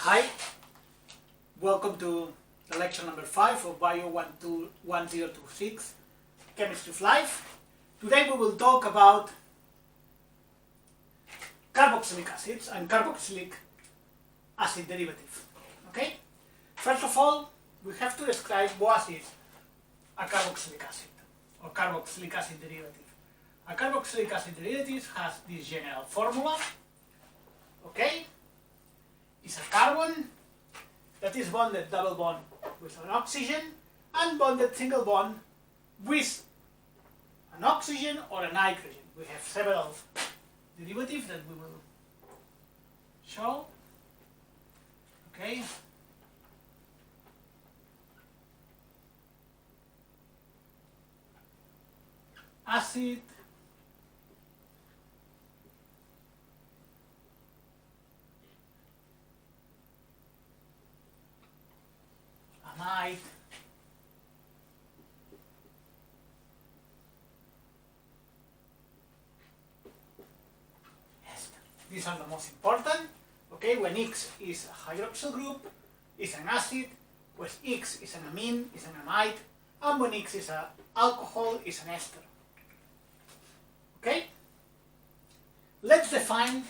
Hi, welcome to the lecture number 5 of Bio 1026, Chemistry of Life. Today we will talk about carboxylic acids and carboxylic acid derivative. Okay? First of all, we have to describe what is a carboxylic acid or carboxylic acid derivative. A carboxylic acid derivative has this general formula. Okay? It's a carbon that is bonded double bond with an oxygen and bonded single bond with an oxygen or a nitrogen. We have several derivatives that we will show. Okay. Acid, amide, ester. These are the most important. Okay, when X is a hydroxyl group, is an acid. When X is an amine, is an amide, and when X is an alcohol, is an ester. Okay? Let's define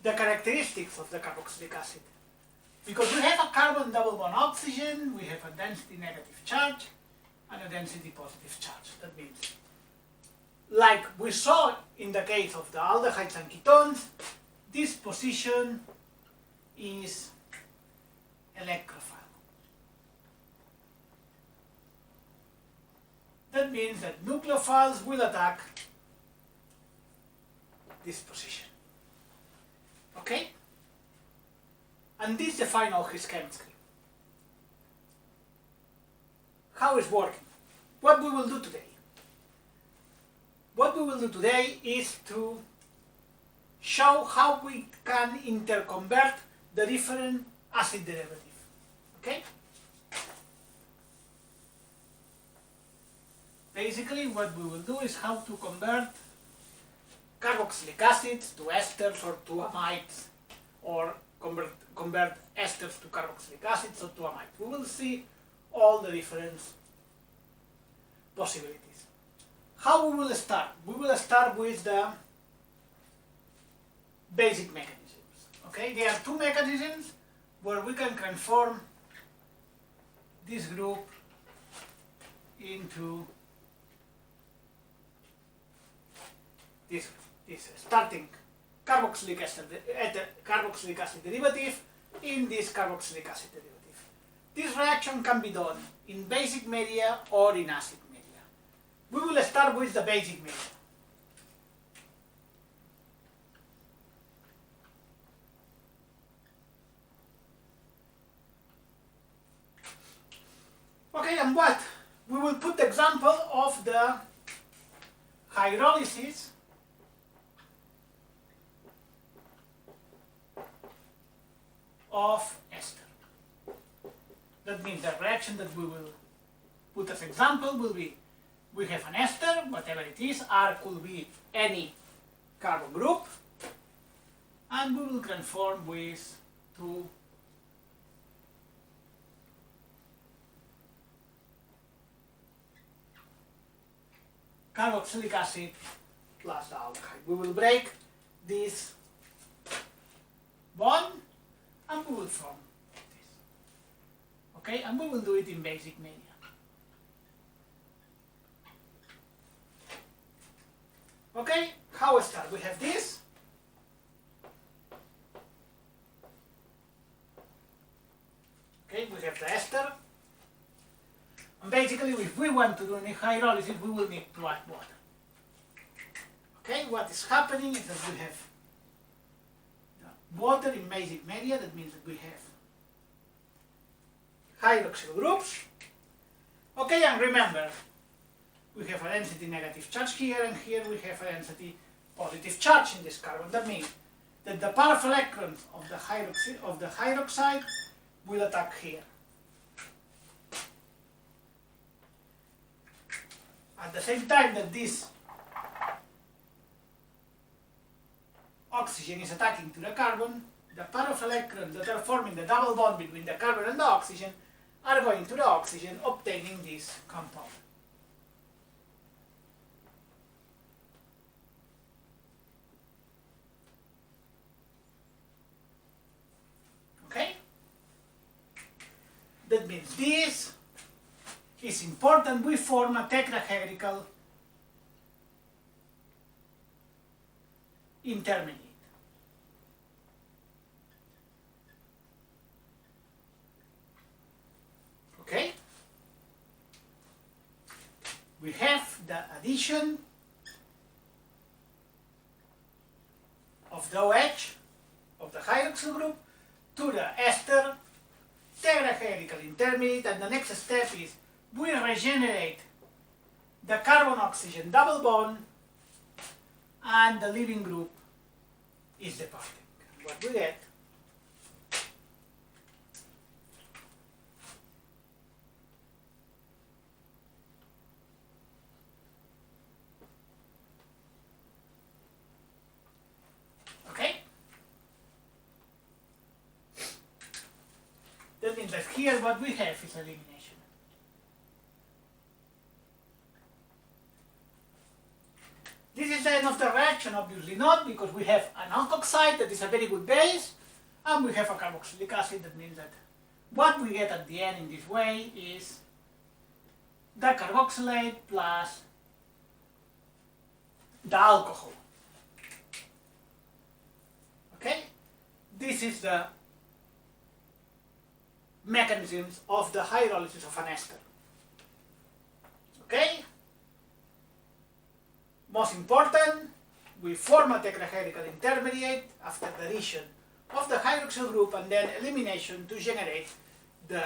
the characteristics of the carboxylic acid. Because we have a carbon double bond oxygen, we have a density negative charge and a density positive charge. That means, like we saw in the case of the aldehydes and ketones, this position is electrophile. That means that nucleophiles will attack this position. Okay? And this defines all his chemistry. How it's working? What we will do today? What we will do today is to show how we can interconvert the different acid derivatives. Okay? Basically, what we will do is how to convert carboxylic acids to esters or to amides, or convert esters to carboxylic acids or to amides. We will see all the different possibilities. How we will start? We will start with the basic mechanisms. Okay, there are two mechanisms where we can transform this group into this starting carboxylic acid derivative in this carboxylic acid derivative. This reaction can be done in basic media or in acid media. We will start with the basic media. Okay, and what? We will put the example of the hydrolysis of ester. That means the reaction that we will put as example will be, we have an ester, whatever it is, R could be any carbon group, and we will transform with two carboxylic acid plus the aldehyde. We will break this bond and we will form this. Okay, and we will do it in basic media. Okay, how we start? We have this. Okay, we have the ester. And basically, if we want to do any hydrolysis, we will need to add water. Okay, what is happening is that we have water in basic media. That means that we have hydroxyl groups. Okay, and remember, we have a density negative charge here, and here we have a density positive charge in this carbon. That means that the pair of electrons of the hydroxide will attack here. At the same time that this oxygen is attacking to the carbon, the pair of electrons that are forming the double bond between the carbon and the oxygen are going to the oxygen, obtaining this compound. Okay? That means this is important. We form a tetrahedral intermediate. Okay? We have the addition of the OH, of the hydroxyl group, to the ester tetrahedral intermediate, and the next step is we regenerate the carbon-oxygen double bond, and the leaving group is departing. What we get okay? That means that here what we have is elimination. This is the end of the reaction, obviously not, because we have an alkoxide that is a very good base, and we have a carboxylic acid. That means that what we get at the end in this way is the carboxylate plus the alcohol. Okay? This is the mechanisms of the hydrolysis of an ester. Okay? Most important, we form a tetrahedral intermediate after the addition of the hydroxyl group and then elimination to generate the,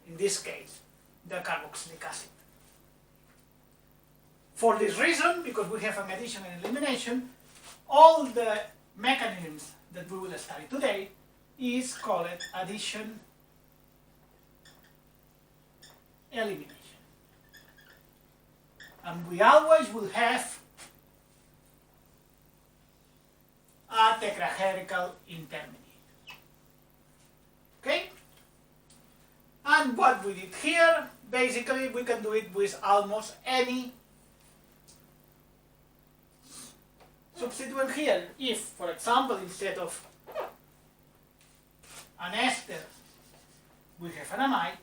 in this case, the carboxylic acid. For this reason, because we have an addition and elimination, all the mechanisms that we will study today is called addition elimination. And we always will have a tetrahedral intermediate. Okay? And what we did here, basically we can do it with almost any substituent here. If, for example, instead of an ester, we have an amide,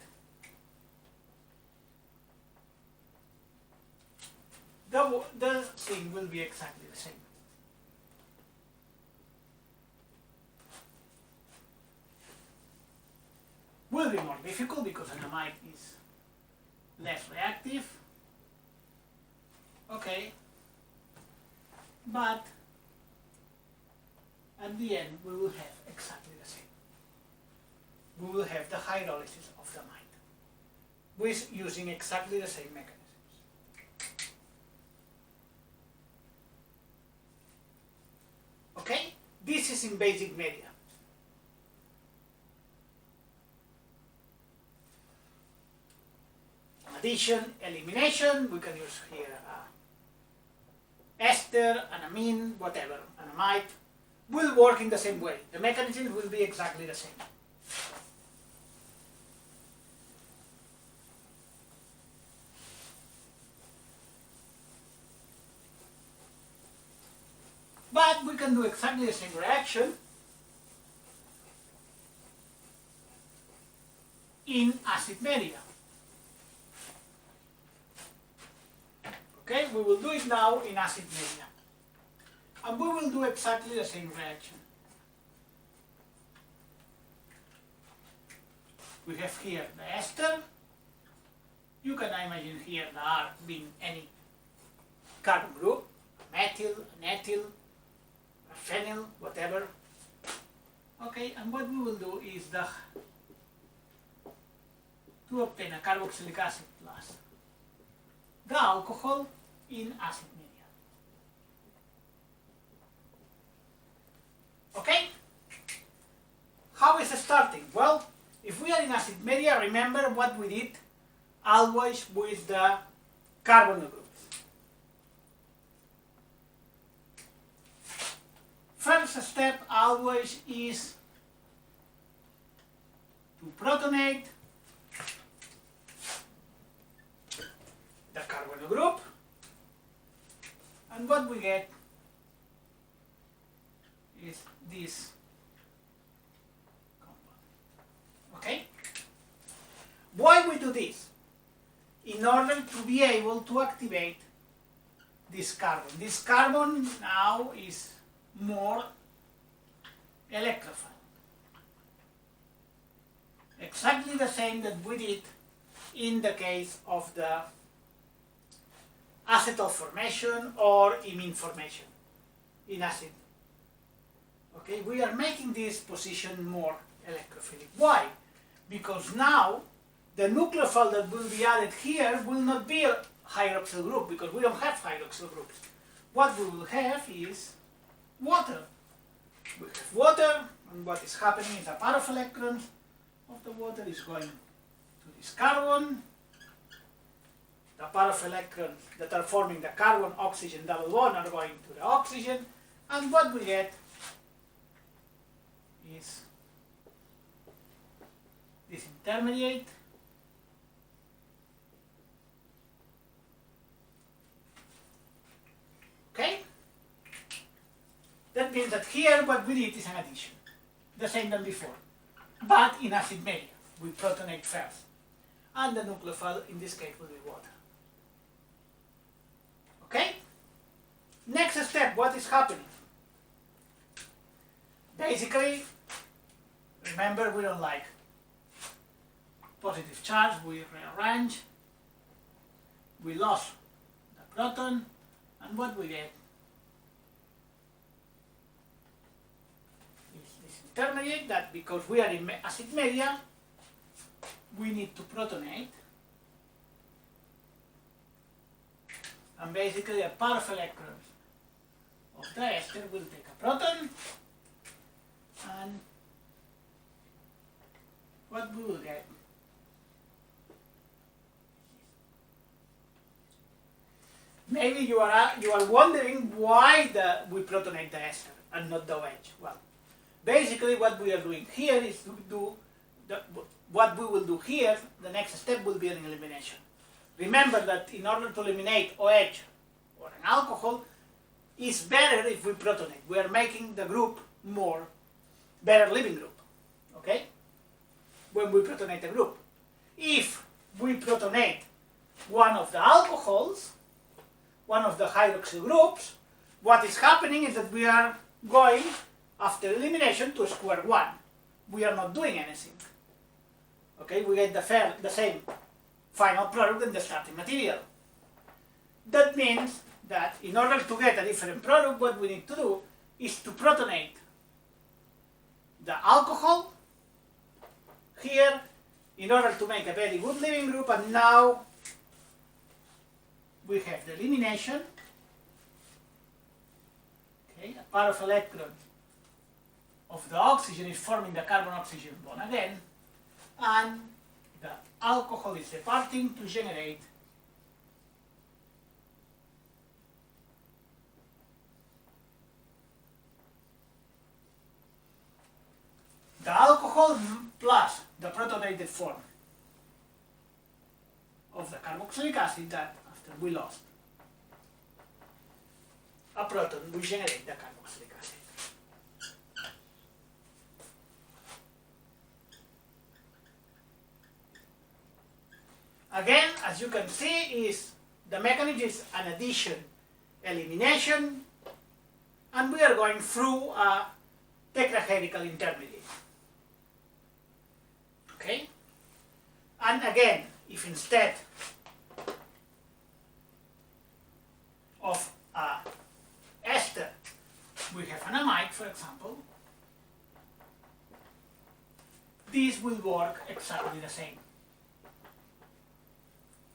the thing will be exactly the same. Will be more difficult because an amide is less reactive. Okay. But at the end we will have exactly the same. We will have the hydrolysis of the amide with using exactly the same mechanisms. Okay? This is in basic media. Addition, elimination, we can use here ester, an amine, whatever, an amide, will work in the same way. The mechanism will be exactly the same. But we can do exactly the same reaction in acid media. Okay, we will do it now in acid media. And we will do exactly the same reaction. We have here the ester. You can imagine here the R being any carbon group, a methyl, an ethyl, a phenyl, whatever. Okay, and what we will do is to obtain a carboxylic acid plus the alcohol in acid media. Okay? How is it starting? Well, if we are in acid media, remember what we did always with the carbonyl groups. First step always is to protonate the carbonyl group, and what we get is this compound. Okay? Why we do this? In order to be able to activate this carbon. This carbon now is more electrophile. Exactly the same that we did in the case of the acetal formation or imine formation in acid. Okay, we are making this position more electrophilic. Why? Because now the nucleophile that will be added here will not be a hydroxyl group, because we don't have hydroxyl groups. What we will have is water. We have water, and what is happening is a pair of electrons of the water is going to this carbon. The pair of electrons that are forming the carbon-oxygen double bond are going to the oxygen, and what we get is this intermediate. Okay? That means that here what we did is an addition, the same than before, but in acid media. We protonate first, and the nucleophile in this case will be water. Okay? Next step, what is happening? Basically, remember, we don't like positive charge, we rearrange, we lost the proton, and what we get is this intermediate that, because we are in acid media, we need to protonate, and basically a pair of electrons of the ester will take a proton, and what we will get maybe you are wondering why we protonate the ester and not the OH. Well, basically what we are doing here is to do what we will do here. The next step will be an elimination. Remember that in order to eliminate OH or an alcohol, it's better if we protonate. We are making the group better living group. Okay? When we protonate a group. If we protonate one of the alcohols, one of the hydroxyl groups, what is happening is that we are going, after elimination, to square one. We are not doing anything. Okay, we get the same final product than the starting material. That means that in order to get a different product, what we need to do is to protonate the alcohol here in order to make a very good living group, and now we have the elimination. Okay, a pair of electrons of the oxygen is forming the carbon-oxygen bond again, and the alcohol is departing to generate the alcohol plus the protonated form of the carboxylic acid that after we lost a proton, we generate the carboxylic acid. Again, as you can see, the mechanism is an addition, elimination, and we are going through a tetrahedral intermediate. Okay? And again, if instead of ester we have an amide, for example, this will work exactly the same.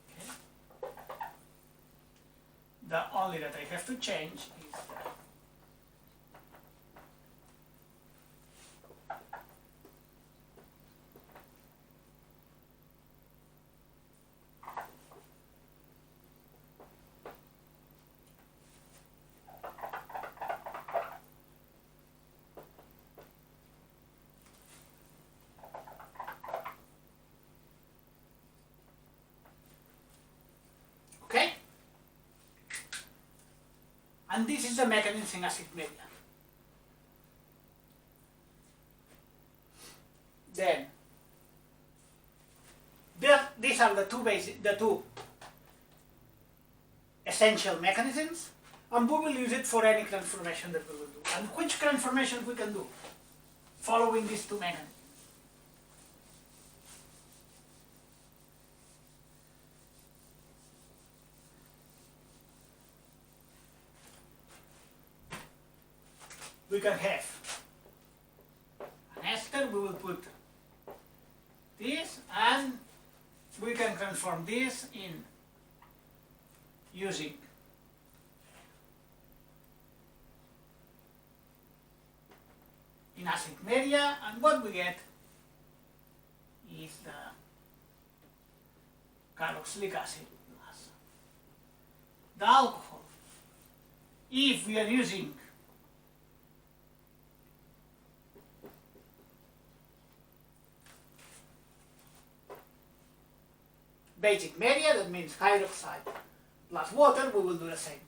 Okay? The only that I have to change is And this is the mechanism in acid media. Then, these are the two essential mechanisms, and we will use it for any transformation that we will do. And which transformation we can do following these two mechanisms? We can have an ester, we will put this, and we can transform this in using in acid media, and what we get is the carboxylic acid plus the alcohol. If we are using basic media, that means hydroxide plus water, we will do the same.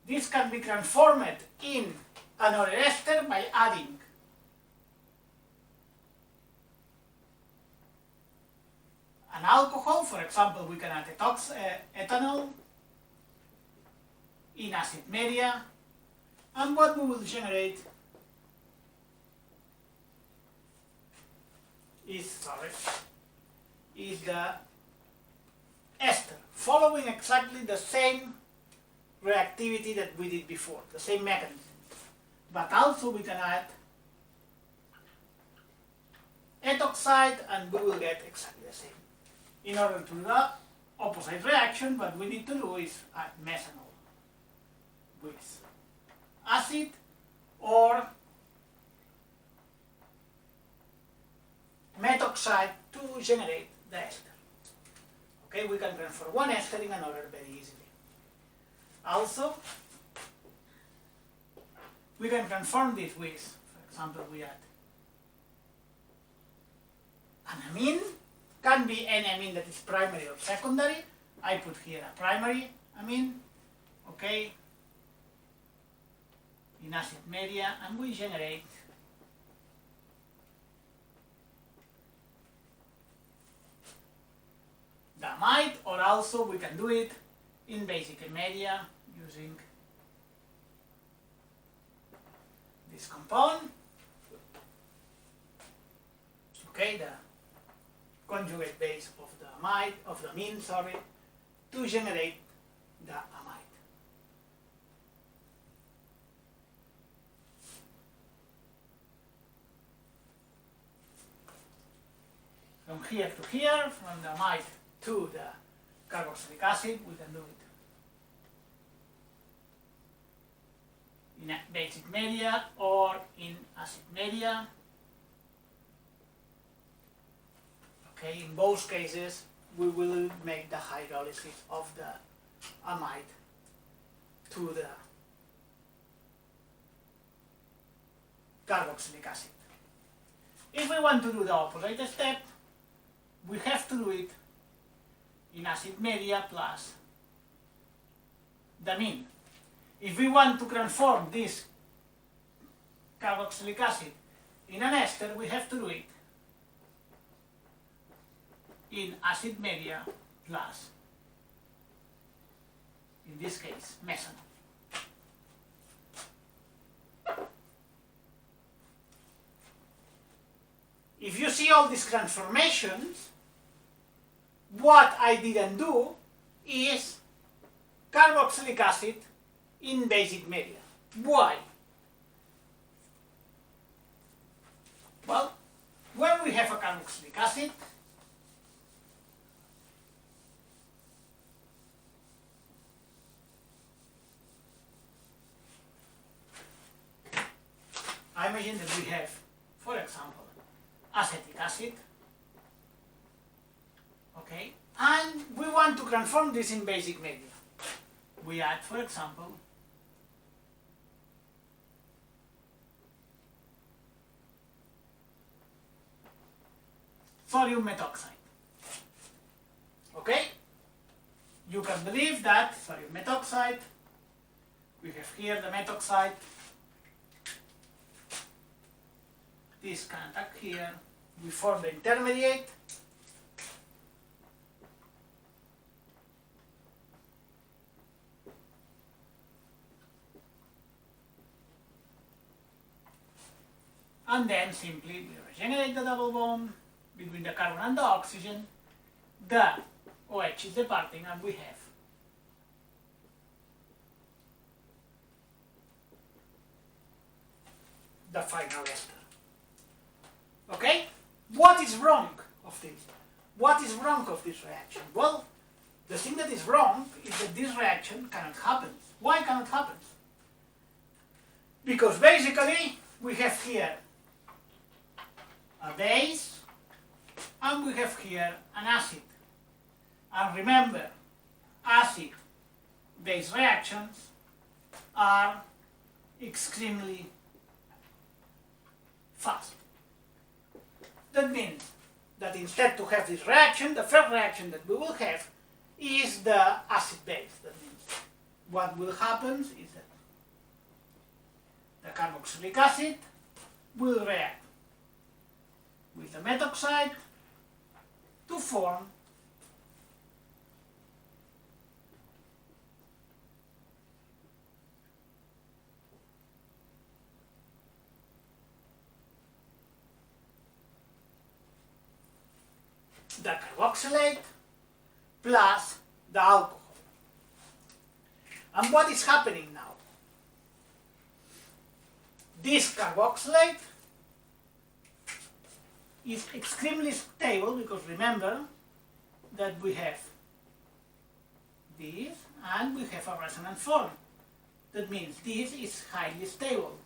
This can be transformed in another ester by adding an alcohol. For example, we can add ethanol in acid media, and what we will generate is the ester, following exactly the same reactivity that we did before, the same mechanism. But also we can add ethoxide and we will get exactly the same. In order to do the opposite reaction, what we need to do is add methanol with acid or methoxide to generate the ester. Okay, we can transfer one ester in another very easily. Also, we can transform this with, for example, we add an amine, can be any amine that is primary or secondary. I put here a primary amine, okay, in acid media, and we generate the amide, or also we can do it in basic media using this compound, okay, the conjugate base of the amide, of the amine, sorry, to generate the amide. From here to here, from the amide to the carboxylic acid, we can do it in a basic media or in acid media. Okay, in both cases, we will make the hydrolysis of the amide to the carboxylic acid. If we want to do the opposite step, we have to do it in acid media plus the amine. If we want to transform this carboxylic acid in an ester, we have to do it in acid media plus, in this case, methanol. If you see all these transformations, what I didn't do is carboxylic acid in basic media. Why? Well, when we have a carboxylic acid, I imagine that we have, for example, acetic acid, okay, and we want to transform this in basic media. We add, for example, sodium methoxide, okay? you can believe that, sorry, methoxide, we have here the methoxide, this can attack here, we form the intermediate, and then simply we regenerate the double bond between the carbon and the oxygen, the OH is departing, and we have the final ester. Okay? What is wrong of this? What is wrong of this reaction? Well, the thing that is wrong is that this reaction cannot happen. Why cannot happen? Because basically we have here a base and we have here an acid. And remember, acid-base reactions are extremely fast. That means that instead to have this reaction, the first reaction that we will have is the acid base. That means what will happen is that the carboxylic acid will react with the methoxide to form the carboxylate plus the alcohol. And what is happening now? This carboxylate is extremely stable because remember that we have this and we have a resonant form. That means this is highly stable.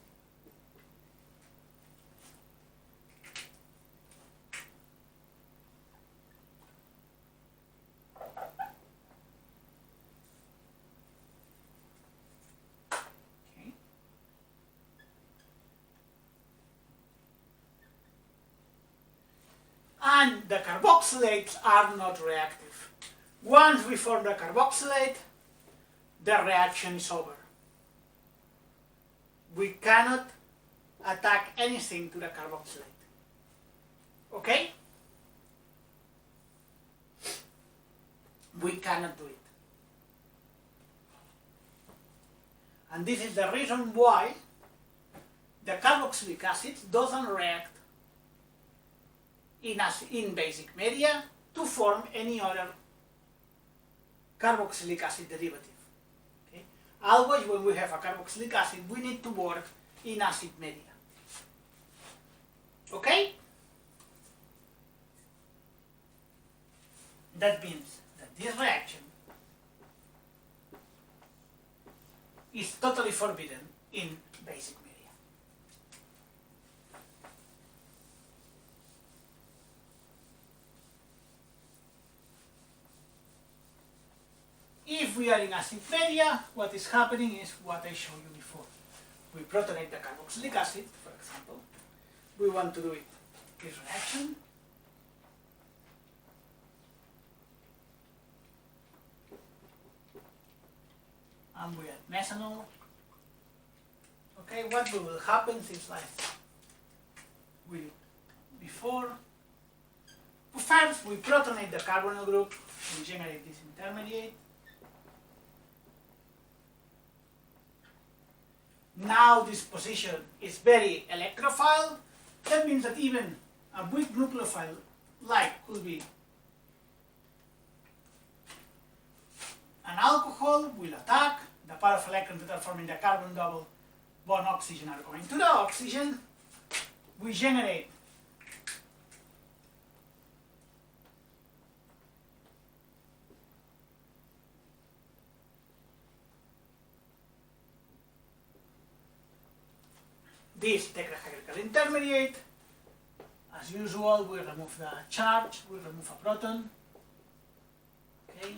And the carboxylates are not reactive. Once we form the carboxylate, the reaction is over. We cannot attack anything to the carboxylate. Okay? We cannot do it. And this is the reason why the carboxylic acid doesn't react in basic media to form any other carboxylic acid derivative. Okay? Always when we have a carboxylic acid, we need to work in acid media. Okay? That means that this reaction is totally forbidden in basic media. If we are in acid media, what is happening is what I showed you before. We protonate the carboxylic acid, for example. We want to do it this reaction. And we add methanol. Okay, what will happen is like before. First, we protonate the carbonyl group, we generate this intermediate. Now this position is very electrophile. That means that even a weak nucleophile like could be an alcohol will attack. The pair of electrons that are forming the carbon double bond oxygen are going to the oxygen. We generate this tetrahedral intermediate. As usual, we remove the charge, we remove a proton. Okay.